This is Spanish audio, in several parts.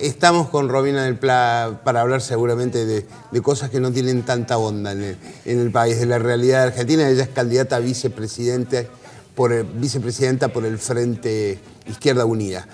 estamos con Romina del Pla para hablar seguramente de cosas que no tienen tanta onda en el país, de la realidad argentina. Ella es candidata a vicepresidenta por el Frente Izquierda Unida.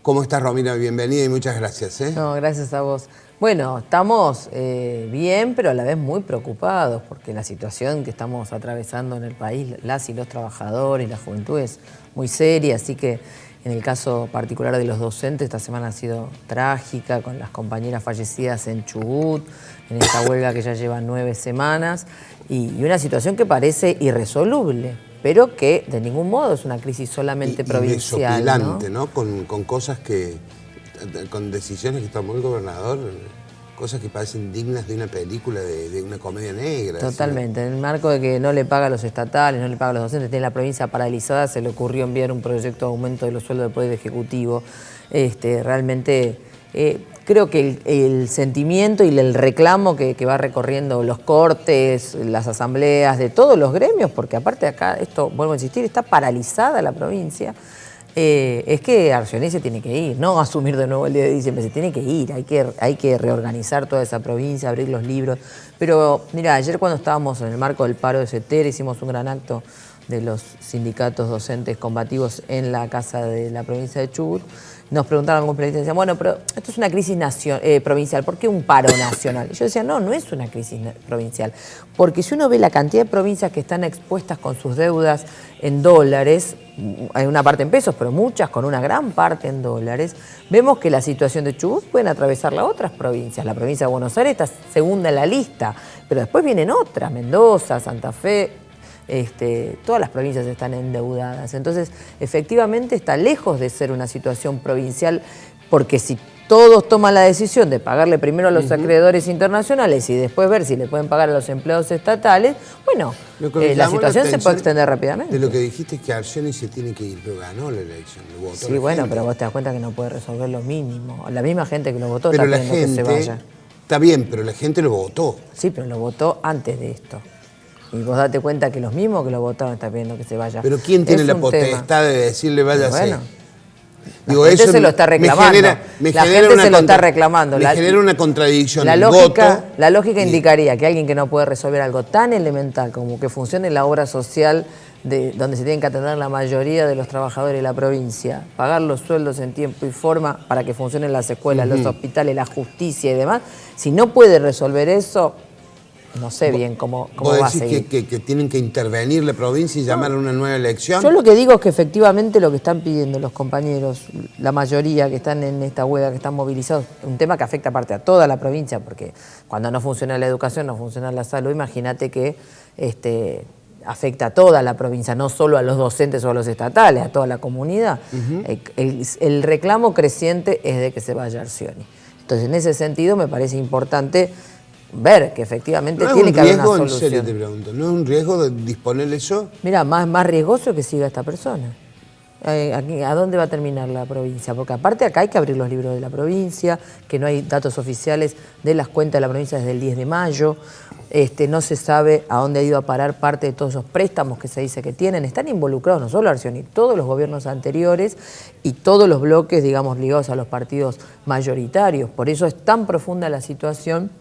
¿Cómo estás, Romina? Bienvenida y muchas gracias. No, gracias a vos. Bueno, estamos bien, pero a la vez muy preocupados, porque la situación que estamos atravesando en el país, las y los trabajadores, la juventud, es muy seria, así que en el caso particular de los docentes, esta semana ha sido trágica, con las compañeras fallecidas en Chubut, en esta huelga que ya lleva 9 semanas, y una situación que parece irresoluble, pero que de ningún modo es una crisis solamente provincial. Desopilante, ¿no? Con cosas con decisiones que tomó el gobernador, cosas que parecen dignas de una película, de una comedia negra. Totalmente, ¿sí? en el marco de que no le paga a los estatales, no le paga a los docentes, tiene la provincia paralizada, se le ocurrió enviar un proyecto de aumento de los sueldos del Poder Ejecutivo. Realmente creo que el sentimiento y el reclamo que va recorriendo los cortes, las asambleas de todos los gremios, porque aparte acá, esto, vuelvo a insistir, está paralizada la provincia, es que Arcioní se tiene que ir, no asumir de nuevo el 10 de diciembre, se tiene que ir, hay que reorganizar toda esa provincia, abrir los libros. Pero mira, ayer cuando estábamos en el marco del paro de CETERA, hicimos un gran acto de los sindicatos docentes combativos en la casa de la provincia de Chubut. Nos preguntaban algunos periodistas, decían, bueno, pero esto es una crisis provincial, ¿por qué un paro nacional? Y yo decía, no es una crisis provincial, porque si uno ve la cantidad de provincias que están expuestas con sus deudas en dólares, hay una parte en pesos, pero muchas con una gran parte en dólares, vemos que la situación de Chubut pueden atravesarla otras provincias. La provincia de Buenos Aires está segunda en la lista, pero después vienen otras, Mendoza, Santa Fe. Todas las provincias están endeudadas. Entonces, efectivamente está lejos de ser una situación provincial, porque si todos toman la decisión de pagarle primero a los acreedores internacionales y después ver si le pueden pagar a los empleados estatales, bueno, la situación se puede extender rápidamente. De lo que dijiste es que Arcioni se tiene que ir, pero ganó la elección, lo votó. Sí, bueno, pero vos te das cuenta que no puede resolver lo mínimo. La misma gente que lo votó está pidiendo que se vaya. Está bien, pero la gente lo votó. Sí, pero lo votó antes de esto. Y vos date cuenta que los mismos que lo votaron están pidiendo que se vaya. Pero ¿quién tiene la potestad de decirle váyase? Bueno, digo, la gente eso se lo está reclamando. La gente se lo está reclamando. Me genera una contradicción. La lógica indicaría que alguien que no puede resolver algo tan elemental como que funcione la obra social donde se tienen que atender la mayoría de los trabajadores de la provincia, pagar los sueldos en tiempo y forma para que funcionen las escuelas, los hospitales, la justicia y demás, si no puede resolver eso, no sé bien cómo va a seguir. ¿Vos decís que tienen que intervenir la provincia y llamar a una nueva elección? Yo lo que digo es que efectivamente lo que están pidiendo los compañeros, la mayoría que están en esta huelga, que están movilizados, un tema que afecta aparte a toda la provincia, porque cuando no funciona la educación, no funciona la salud, imagínate que afecta a toda la provincia, no solo a los docentes o a los estatales, a toda la comunidad. El reclamo creciente es de que se vaya Arcioni. Entonces, en ese sentido, me parece importante ver que efectivamente tiene que haber una solución. En serio te pregunto, ¿no es un riesgo de disponer eso? Mira, más riesgoso que siga esta persona. ¿A dónde va a terminar la provincia? Porque aparte acá hay que abrir los libros de la provincia, que no hay datos oficiales de las cuentas de la provincia desde el 10 de mayo. No se sabe a dónde ha ido a parar parte de todos esos préstamos que se dice que tienen. Están involucrados no solo Arcioni, todos los gobiernos anteriores y todos los bloques, digamos, ligados a los partidos mayoritarios. Por eso es tan profunda la situación.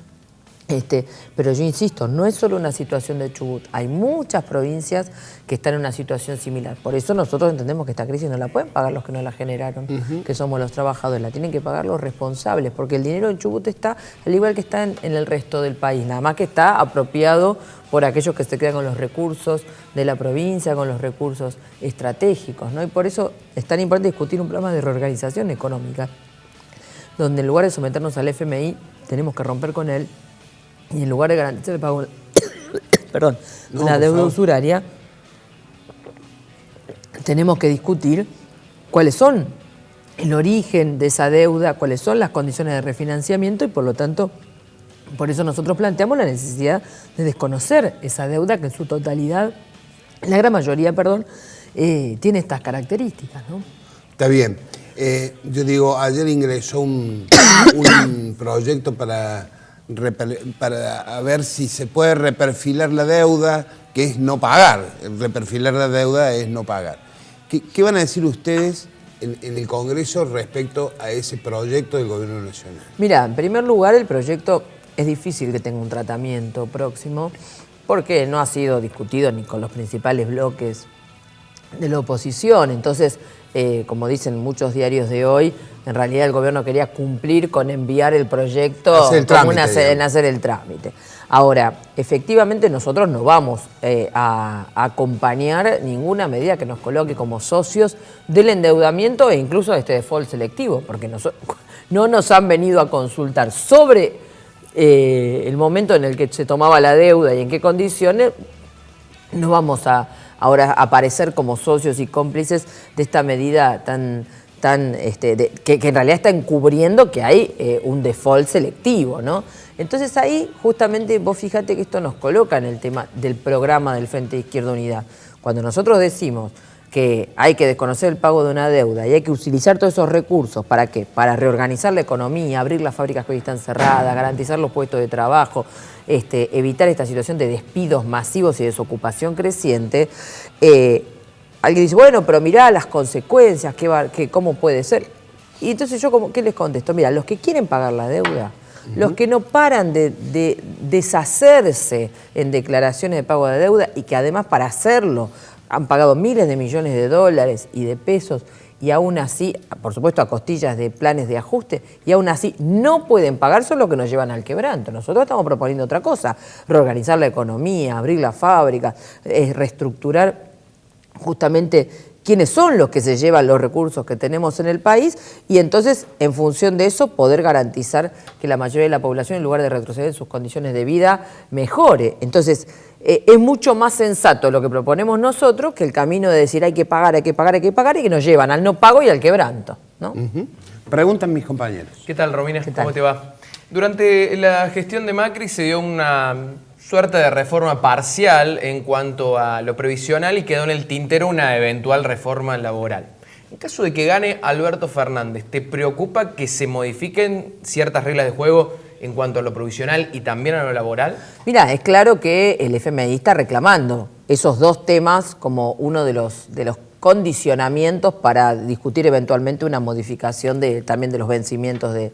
Pero yo insisto, no es solo una situación de Chubut, hay muchas provincias que están en una situación similar. Por eso nosotros entendemos que esta crisis no la pueden pagar los que no la generaron, que somos los trabajadores, la tienen que pagar los responsables, porque el dinero en Chubut está al igual que está en el resto del país, nada más que está apropiado por aquellos que se quedan con los recursos de la provincia, con los recursos estratégicos, ¿no? Y por eso es tan importante discutir un programa de reorganización económica, donde en lugar de someternos al FMI, tenemos que romper con él. Y en lugar de garantizar el pago una deuda usuraria, tenemos que discutir cuáles son el origen de esa deuda, cuáles son las condiciones de refinanciamiento y por lo tanto, por eso nosotros planteamos la necesidad de desconocer esa deuda que en su totalidad, la gran mayoría, tiene estas características, ¿no? Está bien. Yo digo, ayer ingresó un proyecto para ver si se puede reperfilar la deuda, que es no pagar. Reperfilar la deuda es no pagar. ¿Qué van a decir ustedes en el Congreso respecto a ese proyecto del Gobierno Nacional? Mira, en primer lugar, el proyecto es difícil que tenga un tratamiento próximo porque no ha sido discutido ni con los principales bloques de la oposición. Entonces, como dicen muchos diarios de hoy, en realidad el gobierno quería cumplir con enviar el proyecto en hacer el trámite. Ahora, efectivamente nosotros no vamos a acompañar ninguna medida que nos coloque como socios del endeudamiento e incluso de este default selectivo, porque no nos han venido a consultar sobre el momento en el que se tomaba la deuda y en qué condiciones. No vamos a ahora aparecer como socios y cómplices de esta medida que en realidad está encubriendo que hay un default selectivo, ¿no? Entonces ahí justamente vos fíjate que esto nos coloca en el tema del programa del Frente de Izquierda Unida. Cuando nosotros decimos que hay que desconocer el pago de una deuda y hay que utilizar todos esos recursos, ¿para qué? Para reorganizar la economía, abrir las fábricas que hoy están cerradas, garantizar los puestos de trabajo, evitar esta situación de despidos masivos y desocupación creciente. Alguien dice, bueno, pero mirá las consecuencias, ¿cómo puede ser? Y entonces yo, ¿qué les contesto? Mira, los que quieren pagar la deuda, los que no paran de deshacerse en declaraciones de pago de deuda y que además para hacerlo han pagado miles de millones de dólares y de pesos y aún así, por supuesto a costillas de planes de ajuste, y aún así no pueden pagar, son los que nos llevan al quebranto. Nosotros estamos proponiendo otra cosa, reorganizar la economía, abrir las fábricas, reestructurar justamente quiénes son los que se llevan los recursos que tenemos en el país y entonces, en función de eso, poder garantizar que la mayoría de la población, en lugar de retroceder en sus condiciones de vida, mejore. Entonces, es mucho más sensato lo que proponemos nosotros que el camino de decir hay que pagar, hay que pagar, hay que pagar y que nos llevan al no pago y al quebranto, ¿no? Preguntan mis compañeros. ¿Qué tal, Romina? ¿Qué tal? ¿Cómo te va? Durante la gestión de Macri se dio una suerte de reforma parcial en cuanto a lo previsional y quedó en el tintero una eventual reforma laboral. En caso de que gane Alberto Fernández, ¿te preocupa que se modifiquen ciertas reglas de juego en cuanto a lo provisional y también a lo laboral? Mira, es claro que el FMI está reclamando esos dos temas como uno de los condicionamientos para discutir eventualmente una modificación también de los vencimientos de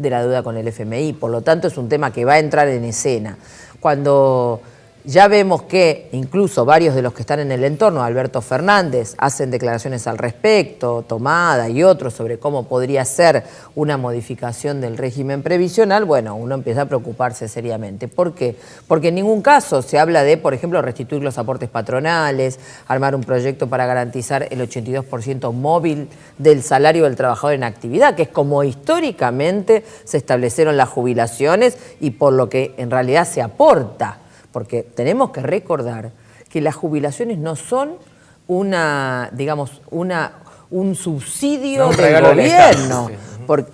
la deuda con el FMI. Por lo tanto, es un tema que va a entrar en escena. Cuando ya vemos que incluso varios de los que están en el entorno de Alberto Fernández hacen declaraciones al respecto, Tomada y otros, sobre cómo podría ser una modificación del régimen previsional, bueno, uno empieza a preocuparse seriamente. ¿Por qué? Porque en ningún caso se habla de, por ejemplo, restituir los aportes patronales, armar un proyecto para garantizar el 82% móvil del salario del trabajador en actividad, que es como históricamente se establecieron las jubilaciones y por lo que en realidad se aporta. Porque tenemos que recordar que las jubilaciones no son un subsidio del gobierno.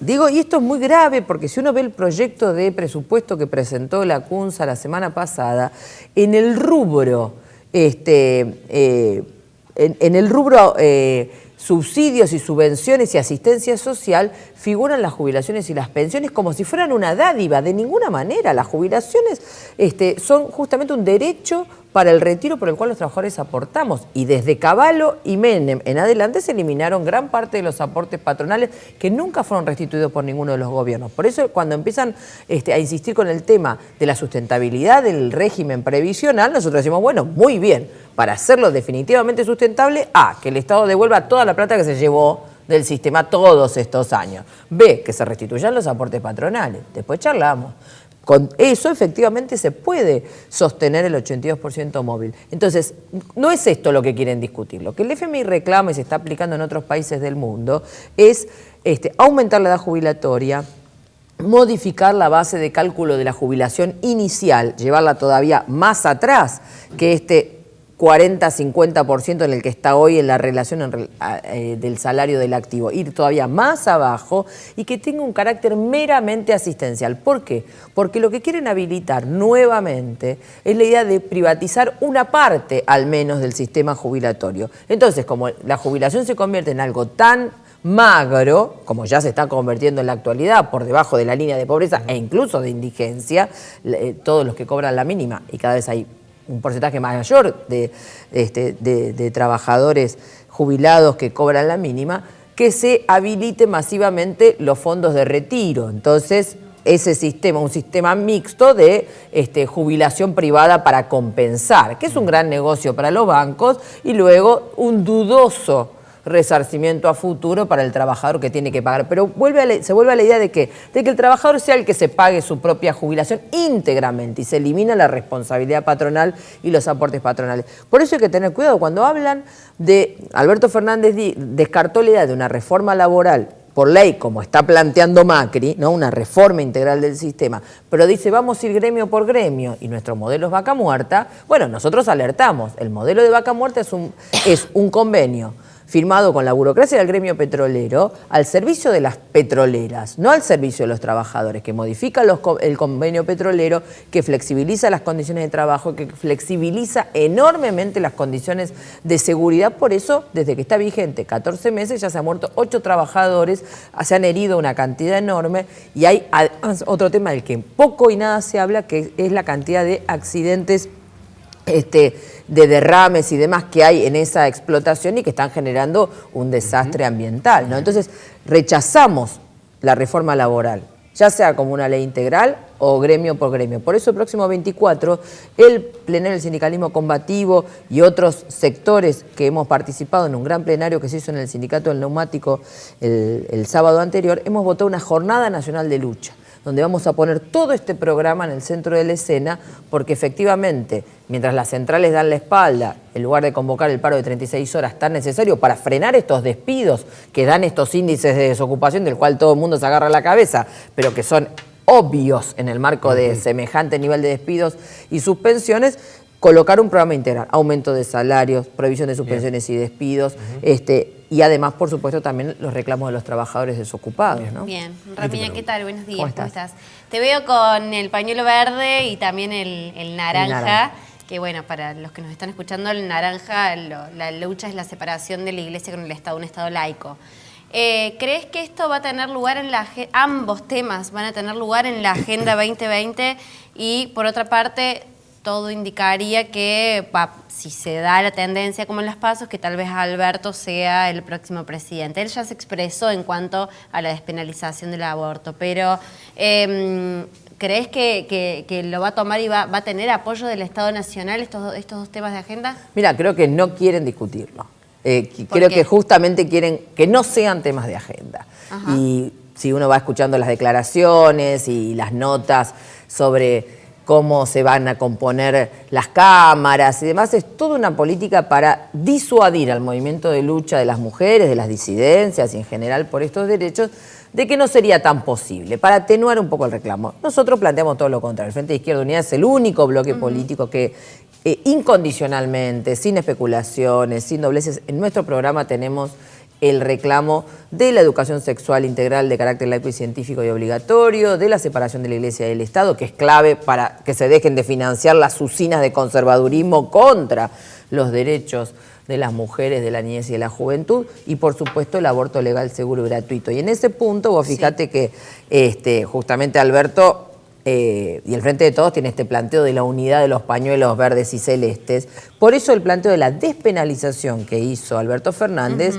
Y esto es muy grave porque si uno ve el proyecto de presupuesto que presentó la CUNSA la semana pasada, en el rubro, subsidios y subvenciones y asistencia social figuran las jubilaciones y las pensiones como si fueran una dádiva. De ninguna manera. Las jubilaciones son justamente un derecho para el retiro por el cual los trabajadores aportamos. Y desde Cavallo y Menem en adelante se eliminaron gran parte de los aportes patronales que nunca fueron restituidos por ninguno de los gobiernos. Por eso cuando empiezan a insistir con el tema de la sustentabilidad del régimen previsional, nosotros decimos, bueno, muy bien, para hacerlo definitivamente sustentable, que el Estado devuelva toda la plata que se llevó del sistema todos estos años. B, que se restituyan los aportes patronales. Después charlamos. Con eso efectivamente se puede sostener el 82% móvil. Entonces, no es esto lo que quieren discutir. Lo que el FMI reclama y se está aplicando en otros países del mundo es aumentar la edad jubilatoria, modificar la base de cálculo de la jubilación inicial, llevarla todavía más atrás que 40-50% en el que está hoy en la relación del salario del activo, ir todavía más abajo y que tenga un carácter meramente asistencial. ¿Por qué? Porque lo que quieren habilitar nuevamente es la idea de privatizar una parte al menos del sistema jubilatorio. Entonces, como la jubilación se convierte en algo tan magro, como ya se está convirtiendo en la actualidad, por debajo de la línea de pobreza e incluso de indigencia, todos los que cobran la mínima, y cada vez hay un porcentaje mayor de trabajadores jubilados que cobran la mínima, que se habilite masivamente los fondos de retiro. Entonces, ese sistema, un sistema mixto de jubilación privada para compensar, que es un gran negocio para los bancos, y luego un dudoso resarcimiento a futuro para el trabajador que tiene que pagar. Pero se vuelve a la idea de que el trabajador sea el que se pague su propia jubilación íntegramente y se elimina la responsabilidad patronal y los aportes patronales. Por eso hay que tener cuidado cuando hablan de... Alberto Fernández descartó la idea de una reforma laboral por ley, como está planteando Macri, ¿no? Una reforma integral del sistema, pero dice vamos a ir gremio por gremio y nuestro modelo es vaca muerta. Bueno, nosotros alertamos, el modelo de vaca muerta es un convenio firmado con la burocracia del gremio petrolero al servicio de las petroleras, no al servicio de los trabajadores, que modifica el convenio petrolero, que flexibiliza las condiciones de trabajo, que flexibiliza enormemente las condiciones de seguridad. Por eso, desde que está vigente 14 meses, ya se han muerto 8 trabajadores, se han herido una cantidad enorme, y hay además otro tema del que poco y nada se habla, que es la cantidad de accidentes de derrames y demás que hay en esa explotación y que están generando un desastre ambiental, ¿no? Entonces, rechazamos la reforma laboral, ya sea como una ley integral o gremio por gremio. Por eso el próximo 24, el plenario del sindicalismo combativo y otros sectores que hemos participado en un gran plenario que se hizo en el Sindicato del Neumático el sábado anterior, hemos votado una jornada nacional de lucha, donde vamos a poner todo este programa en el centro de la escena, porque efectivamente, mientras las centrales dan la espalda, en lugar de convocar el paro de 36 horas tan necesario para frenar estos despidos que dan estos índices de desocupación del cual todo el mundo se agarra la cabeza, pero que son obvios en el marco de semejante nivel de despidos y suspensiones, colocar un programa integral, aumento de salarios, prohibición de suspensiones y despidos, y además, por supuesto, también los reclamos de los trabajadores desocupados, ¿no? Bien. Rapiña, ¿qué tal? Buenos días, ¿cómo estás? Te veo con el pañuelo verde y también el naranja, que bueno, para los que nos están escuchando, el naranja, la lucha es la separación de la Iglesia con el Estado, un Estado laico. ¿Crees que esto va a tener lugar en ambos temas van a tener lugar en la Agenda 2020? Y por otra parte, todo indicaría que, si se da la tendencia como en las PASO, que tal vez Alberto sea el próximo presidente. Él ya se expresó en cuanto a la despenalización del aborto, pero ¿crees que lo va a tomar y va a tener apoyo del Estado Nacional estos dos temas de agenda? Mira, creo que no quieren discutirlo. Creo que justamente quieren que no sean temas de agenda. Ajá. Y si uno va escuchando las declaraciones y las notas sobre cómo se van a componer las cámaras y demás, es toda una política para disuadir al movimiento de lucha de las mujeres, de las disidencias y en general por estos derechos, de que no sería tan posible, para atenuar un poco el reclamo. Nosotros planteamos todo lo contrario. El Frente de Izquierda Unida es el único bloque político que incondicionalmente, sin especulaciones, sin dobleces, en nuestro programa tenemos el reclamo de la educación sexual integral de carácter laico y científico y obligatorio, de la separación de la Iglesia y del Estado, que es clave para que se dejen de financiar las usinas de conservadurismo contra los derechos de las mujeres, de la niñez y de la juventud, y por supuesto el aborto legal, seguro y gratuito. Y en ese punto vos fijate que justamente Alberto y el Frente de Todos tiene este planteo de la unidad de los pañuelos verdes y celestes. Por eso el planteo de la despenalización que hizo Alberto Fernández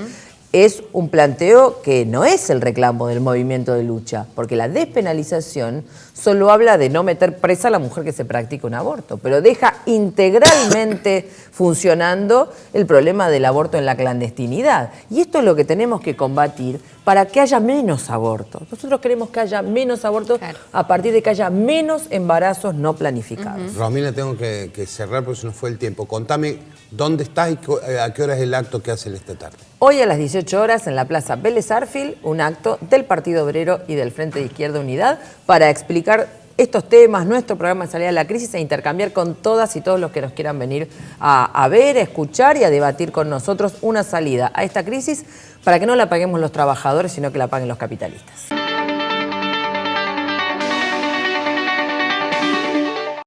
es un planteo que no es el reclamo del movimiento de lucha, porque la despenalización solo habla de no meter presa a la mujer que se practica un aborto, pero deja integralmente funcionando el problema del aborto en la clandestinidad. Y esto es lo que tenemos que combatir para que haya menos abortos. Nosotros queremos que haya menos abortos a partir de que haya menos embarazos no planificados. Romina, tengo que cerrar porque se nos fue el tiempo. Contame dónde estás y a qué hora es el acto que hacen esta tarde. Hoy a las 18 horas en la Plaza Vélez Arfield, un acto del Partido Obrero y del Frente de Izquierda Unidad para explicar estos temas, nuestro programa de salida de la crisis e intercambiar con todas y todos los que nos quieran venir a ver, a escuchar y a debatir con nosotros una salida a esta crisis para que no la paguemos los trabajadores, sino que la paguen los capitalistas.